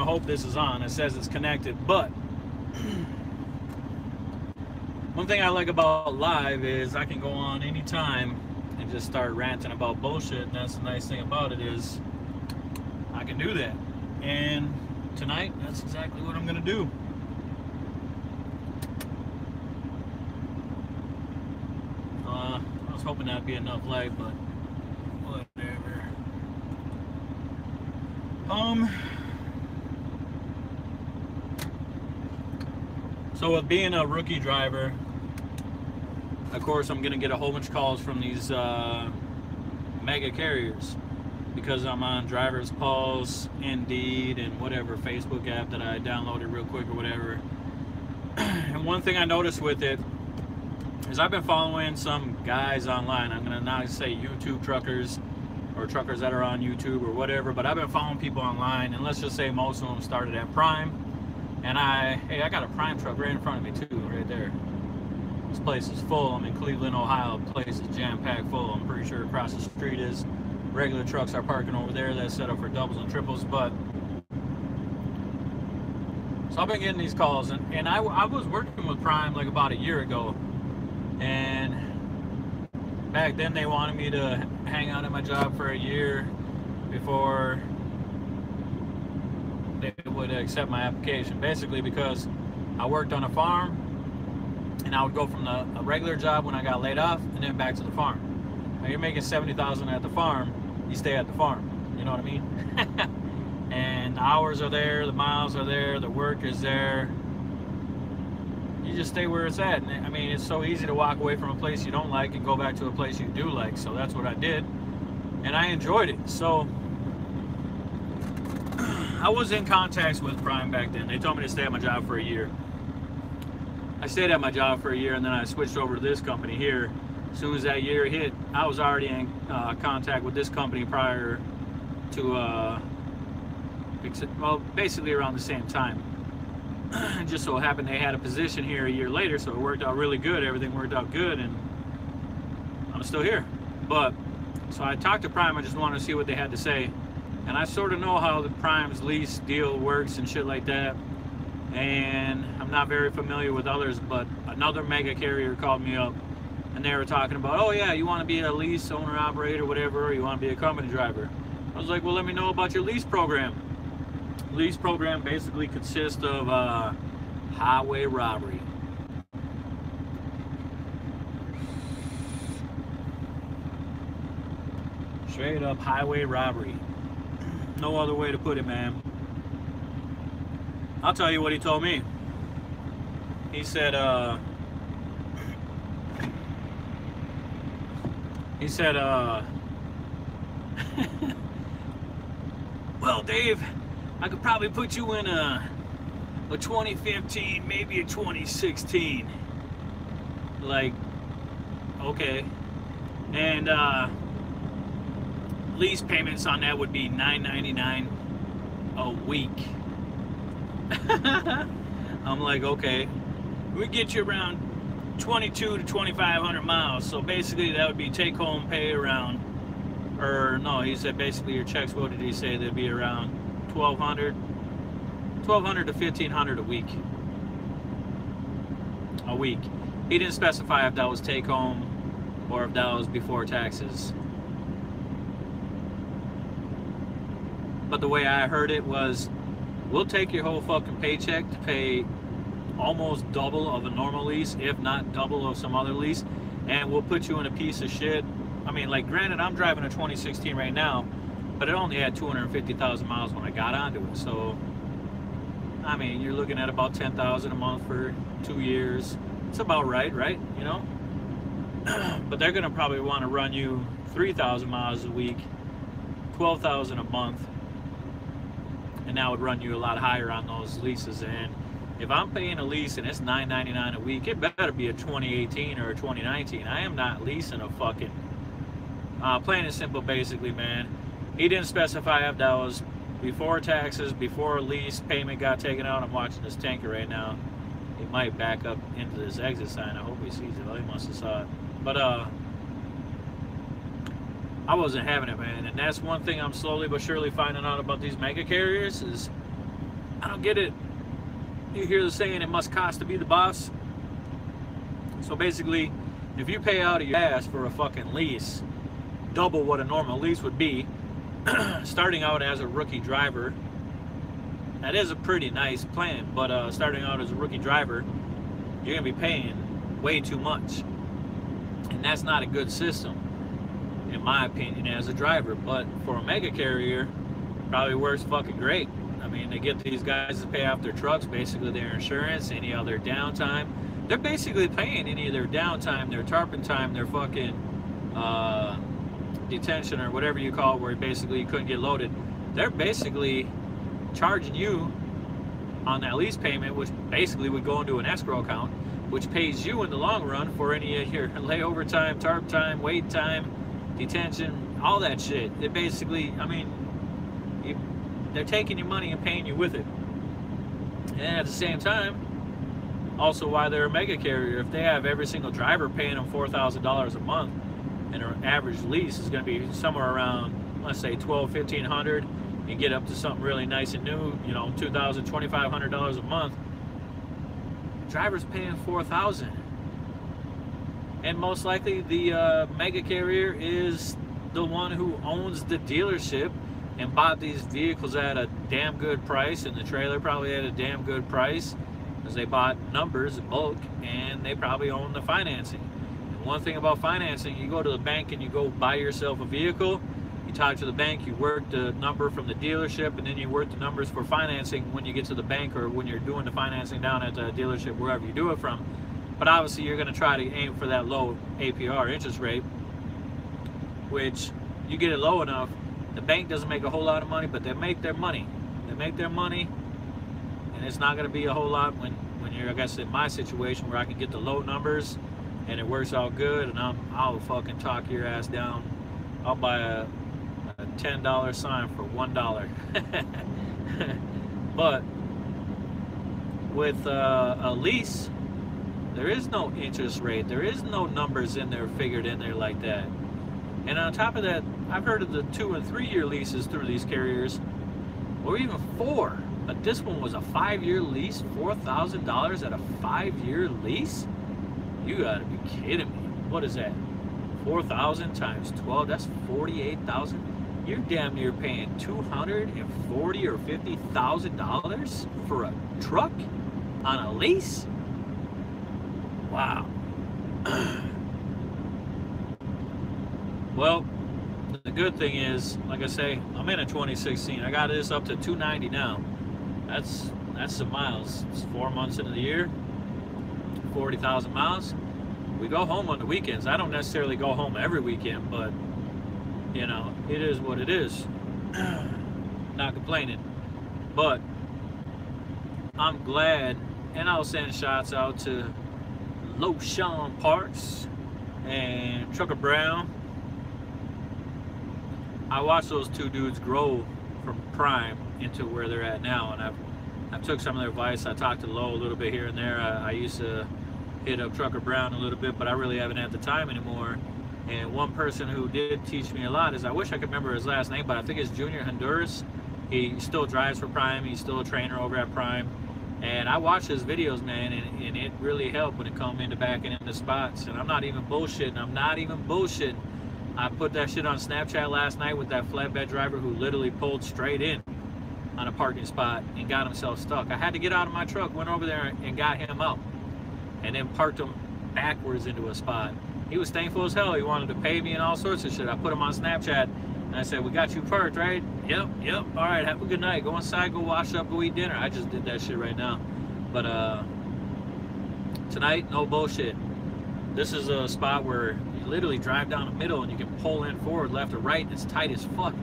gonna hope this is on. It says it's connected, but one thing I like about live is I can go on anytime and just start ranting about bullshit, and that's the nice thing about it is I can do that. And tonight, that's exactly what I'm gonna do. I was hoping that'd be enough light, but whatever. So with being a rookie driver, of course I'm gonna get a whole bunch of calls from these mega carriers because I'm on Driver's Pulse, Indeed, and whatever Facebook app that I downloaded real quick or whatever. And one thing I noticed with it is I've been following some guys online. I'm gonna not say YouTube truckers or truckers that are on YouTube or whatever, but I've been following people online, and let's just say most of them started at Prime. And hey, I got a Prime truck right in front of me too, right there. This place is full. I'm in Cleveland, Ohio. The place is jam-packed full. I'm pretty sure across the street is regular trucks are parking over there that's set up for doubles and triples. But so I've been getting these calls, and I was working with Prime like about a year ago, and back then they wanted me to hang out at my job for a year before they would accept my application, basically because I worked on a farm and I would go from a regular job when I got laid off and then back to the farm. Now you're making $70,000 at the farm, you stay at the farm, you know what I mean? And the hours are there, the miles are there, the work is there. You just stay where it's at. And I mean, it's so easy to walk away from a place you don't like and go back to a place you do like. So that's what I did, and I enjoyed it. So I was in contact with Prime back then. They told me to stay at my job for a year. I stayed at my job for a year, and then I switched over to this company here. As soon as that year hit, I was already in contact with this company prior to, well, basically around the same time. It just so happened they had a position here a year later, so it worked out really good. Everything worked out good, and I'm still here. But, so I talked to Prime. I just wanted to see what they had to say. And I sort of know how the Prime's lease deal works and shit like that. And I'm not very familiar with others, but another mega carrier called me up and they were talking about, oh yeah, you want to be a lease owner, operator, whatever, or you want to be a company driver. I was like, well, let me know about your lease program. Lease program basically consists of highway robbery. Straight up highway robbery. No other way to put it, man. I'll tell you what he told me. He said, well, Dave, I could probably put you in a 2015, maybe a 2016. Like, okay. And lease payments on that would be $9.99 a week. I'm like, okay, we get you around 22 to 2,500 miles. So basically that would be take home pay around, or no, he said basically your checks, what did he say? They'd be around 1,200 to 1,500 a week. He didn't specify if that was take home or if that was before taxes. But the way I heard it was, we'll take your whole fucking paycheck to pay almost double of a normal lease, if not double of some other lease, and we'll put you in a piece of shit. I mean, like, granted, I'm driving a 2016 right now, but it only had 250,000 miles when I got onto it. So, I mean, you're looking at about 10,000 a month for 2 years. It's about right, you know? But they're gonna probably want to run you 3,000 miles a week, 12,000 a month. And that would run you a lot higher on those leases. And if I'm paying a lease and it's $9.99 a week, it better be a 2018 or a 2019. I am not leasing a fucking, plain and simple, basically, man. He didn't specify if that was before taxes, before a lease payment got taken out. I'm watching this tanker right now. He might back up into this exit sign. I hope he sees it. Oh, he must have saw it. But I wasn't having it, man. And that's one thing I'm slowly but surely finding out about these mega carriers is I don't get it. You hear the saying, it must cost to be the boss. So basically, if you pay out of your ass for a fucking lease, double what a normal lease would be, starting out as a rookie driver, that is a pretty nice plan, but starting out as a rookie driver, you're going to be paying way too much. And that's not a good system, in my opinion, as a driver. But for a mega carrier, probably works fucking great. I mean, they get these guys to pay off their trucks, basically their insurance, any other downtime. They're basically paying any of their downtime, their tarping time, their fucking detention or whatever you call it, where basically you couldn't get loaded. They're basically charging you on that lease payment, which basically would go into an escrow account, which pays you in the long run for any of your layover time, tarp time, wait time, detention, all that shit. They basically, I mean, they're taking your money and paying you with it. And at the same time, also why they're a mega carrier, if they have every single driver paying them $4,000 a month, and their average lease is going to be somewhere around, let's say, $1,200, $1,500, you get up to something really nice and new, you know, $2,000, $2,500 a month. Drivers paying $4,000, and most likely the mega carrier is the one who owns the dealership and bought these vehicles at a damn good price, and the trailer probably at a damn good price, because they bought numbers in bulk, and they probably own the financing. And one thing about financing, you go to the bank and you go buy yourself a vehicle, you talk to the bank, you work the number from the dealership, and then you work the numbers for financing when you get to the bank, or when you're doing the financing down at the dealership, wherever you do it from. But obviously you're going to try to aim for that low APR interest rate, which you get it low enough, the bank doesn't make a whole lot of money, but they make their money. They make their money, and it's not going to be a whole lot when you're, I guess, in my situation where I can get the low numbers and it works out good, and I'll fucking talk your ass down. I'll buy a $10 sign for $1. But with a lease, there is no interest rate. There is no numbers in there figured in there like that. And on top of that, I've heard of the 2- and 3-year leases through these carriers, or even 4. But this one was a 5-year lease, $4,000 at a 5-year lease? You gotta be kidding me. What is that? 4,000 times 12, that's 48,000. You're damn near paying $240,000 or $50,000 for a truck on a lease? Wow. Well, the good thing is, like I say, I'm in a 2016. I got this up to 290 now. That's some miles. It's 4 months into the year, 40,000 miles. We go home on the weekends. I don't necessarily go home every weekend, but you know, it is what it is. Not complaining, but I'm glad, and I'll send shots out to LoSean Parks and Trucker Brown. I watched those two dudes grow from prime into where they're at now, and I've took some of their advice. I talked to Lo a little bit here and there. I used to hit up Trucker Brown a little bit, but I really haven't had the time anymore. And one person who did teach me a lot is, I wish I could remember his last name, but I think it's Junior Honduras. He still drives for Prime. He's still a trainer over at Prime. And I watch his videos, man, and it really helped when it come into backing into spots. And I'm not even bullshitting. I put that shit on Snapchat last night with that flatbed driver who literally pulled straight in on a parking spot and got himself stuck. I had to get out of my truck, went over there and got him out, and then parked him backwards into a spot. He was thankful as hell. He wanted to pay me and all sorts of shit. I put him on Snapchat, and I said, "We got you parked, right?" Yep. All right, have a good night. Go inside, go wash up, go eat dinner. I just did that shit right now. But tonight, no bullshit. This is a spot where you literally drive down the middle and you can pull in forward, left or right, and it's tight as fuck.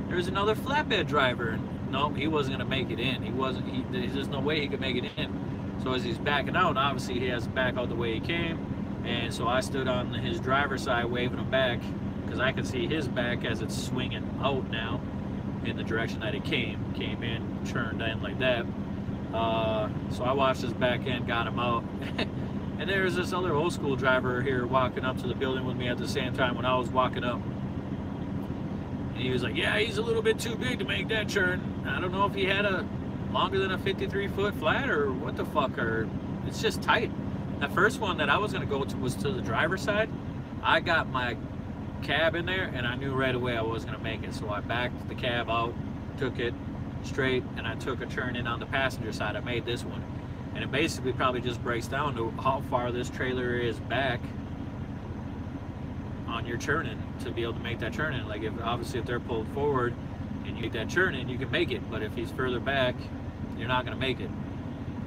There's another flatbed driver, and no, he wasn't gonna make it in. There's no way he could make it in. So as he's backing out, obviously he has to back out the way he came. And so I stood on his driver's side waving him back, because I could see his back as it's swinging out now in the direction that it came in, turned in like that. So I watched his back end, got him out. And there's this other old school driver here walking up to the building with me at the same time when I was walking up. And he was like, "Yeah, he's a little bit too big to make that turn." I don't know if he had a longer than a 53-foot flat, or what the fuck? Or it's just tight. That first one that I was gonna go to was to the driver's side. I got my cab in there, and I knew right away I was gonna make it. So I backed the cab out, took it straight, and I took a turn in on the passenger side. I made this one, and it basically probably just breaks down to how far this trailer is back on your turn-in to be able to make that turn-in. Like, if obviously if they're pulled forward and you make that turn-in, you can make it, but if he's further back, you're not going to make it.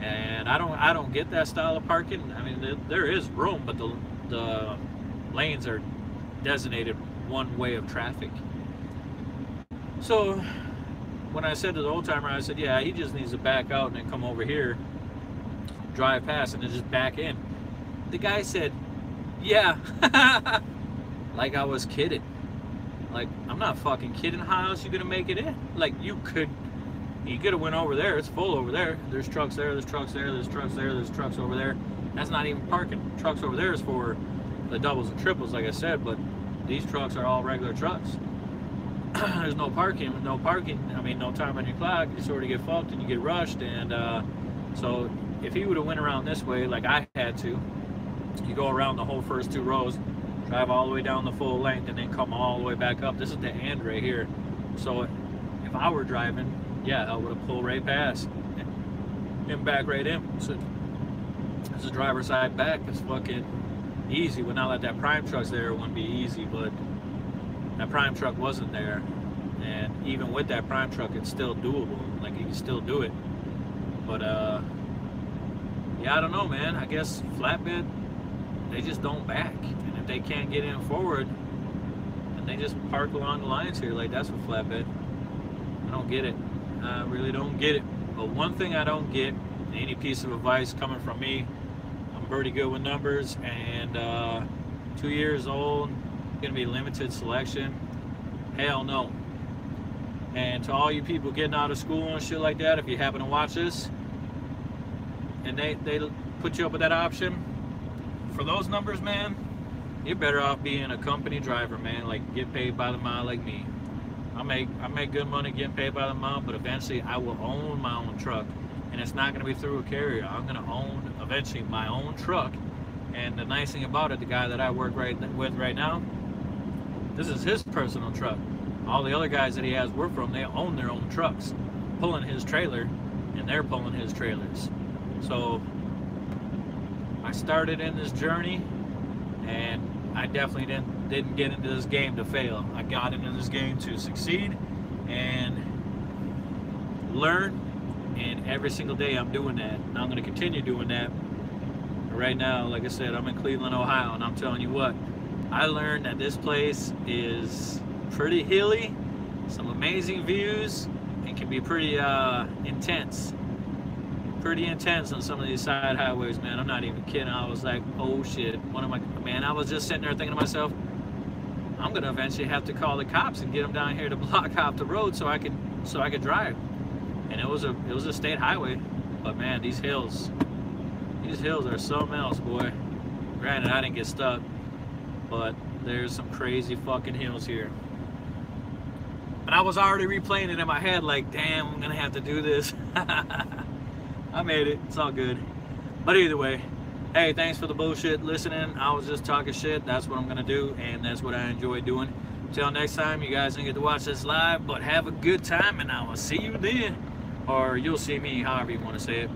And I don't get that style of parking. I mean, there is room, but the lanes are designated one way of traffic. So when I said to the old timer, I said, yeah, he just needs to back out and then come over here, drive past, and then just back in. The guy said, yeah. Like I was kidding. Like, I'm not fucking kidding. How else you gonna make it in? Like, you could have went over there. It's full over there. There's trucks there, there's trucks there, there's trucks there, there's trucks over there. That's not even parking. Trucks over there is for the doubles and triples, like I said, but these trucks are all regular trucks. There's no parking. With no parking, I mean, no time on your clock, you sort of get fucked and you get rushed. And so if he would have went around this way like I had to, you go around the whole first 2 rows, drive all the way down the full length, and then come all the way back up. This is the end right here. So if I were driving, yeah, I would have pulled right past and back right in. So as a driver's side back, it's fucking easy. Well, now that prime truck's there, it wouldn't be easy, but that prime truck wasn't there. And even with that prime truck, it's still doable. Like, you can still do it. But yeah, I don't know, man. I guess flatbed, they just don't back. And if they can't get in forward, then they just park along the lines here. Like, that's what flatbed. I don't get it. I really don't get it. But one thing I don't get, any piece of advice coming from me, I'm pretty good with numbers, and 2 years old, gonna be limited selection. Hell no. And to all you people getting out of school and shit like that, if you happen to watch this, and they put you up with that option, for those numbers, man, you're better off being a company driver, man. Like, get paid by the mile like me. I make good money getting paid by the mile, but eventually I will own my own truck, and it's not going to be through a carrier. I'm going to own eventually my own truck. And the nice thing about it, the guy that I work with right now, this is his personal truck. All the other guys that he has work for him, they own their own trucks, pulling his trailer, and they're pulling his trailers. So I started in this journey, and I definitely didn't get into this game to fail. I got into this game to succeed and learn, and every single day I'm doing that. And I'm going to continue doing that. Right now, like I said, I'm in Cleveland, Ohio, and I'm telling you what, I learned that this place is pretty hilly, some amazing views, and can be pretty intense. Pretty intense on some of these side highways, man. I'm not even kidding. I was like, oh shit. I was just sitting there thinking to myself, I'm gonna eventually have to call the cops and get them down here to block off the road so I could drive. And it was a state highway, but man, these hills are something else, boy. Granted, I didn't get stuck, but there's some crazy fucking hills here. And I was already replaying it in my head, like, damn, I'm gonna have to do this. I made it. It's all good. But either way, hey, thanks for the bullshit listening. I was just talking shit. That's what I'm going to do, and that's what I enjoy doing. Until next time, you guys didn't get to watch this live, but have a good time, and I will see you then. Or you'll see me, however you want to say it.